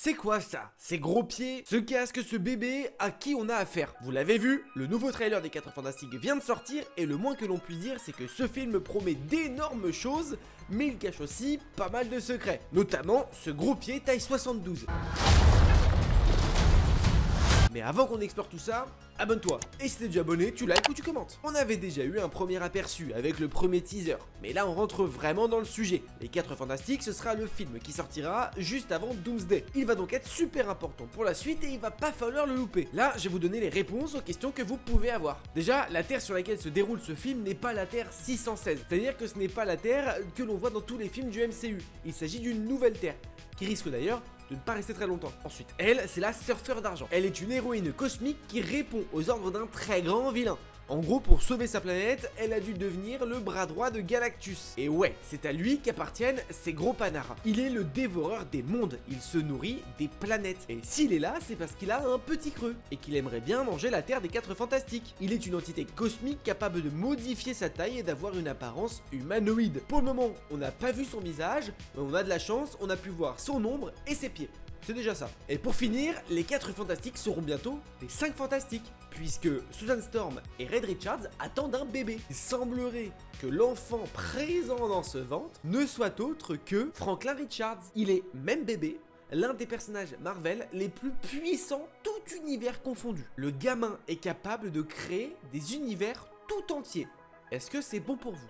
C'est quoi ça? Ces gros pieds, ce casque, ce bébé, à qui on a affaire? Vous l'avez vu, le nouveau trailer des 4 Fantastiques vient de sortir et le moins que l'on puisse dire c'est que ce film promet d'énormes choses, mais il cache aussi pas mal de secrets, notamment ce gros pied taille 72. Mais avant qu'on explore tout ça, abonne-toi. Et si t'es déjà abonné, tu likes ou tu commentes. On avait déjà eu un premier aperçu avec le premier teaser, mais là on rentre vraiment dans le sujet. Les 4 Fantastiques, ce sera le film qui sortira juste avant Doomsday. Il va donc être super important pour la suite et il va pas falloir le louper. Là, je vais vous donner les réponses aux questions que vous pouvez avoir. Déjà, la Terre sur laquelle se déroule ce film n'est pas la Terre 616. C'est-à-dire que ce n'est pas la Terre que l'on voit dans tous les films du MCU. Il s'agit d'une nouvelle Terre, qui risque d'ailleurs de ne pas rester très longtemps. Ensuite, elle, c'est la surfeur d'argent. Elle est une héroïne cosmique qui répond aux ordres d'un très grand vilain. En gros, pour sauver sa planète, elle a dû devenir le bras droit de Galactus. Et ouais, c'est à lui qu'appartiennent ces gros panards. Il est le dévoreur des mondes, il se nourrit des planètes. Et s'il est là, c'est parce qu'il a un petit creux, et qu'il aimerait bien manger la Terre des 4 Fantastiques. Il est une entité cosmique capable de modifier sa taille et d'avoir une apparence humanoïde. Pour le moment, on n'a pas vu son visage, mais on a de la chance, on a pu voir son ombre et ses pieds. C'est déjà ça. Et pour finir, les 4 Fantastiques seront bientôt les 5 Fantastiques, puisque Susan Storm et Reed Richards attendent un bébé. Il semblerait que l'enfant présent dans ce ventre ne soit autre que Franklin Richards. Il est, même bébé, l'un des personnages Marvel les plus puissants, tout univers confondu. Le gamin est capable de créer des univers tout entiers. Est-ce que c'est bon pour vous ?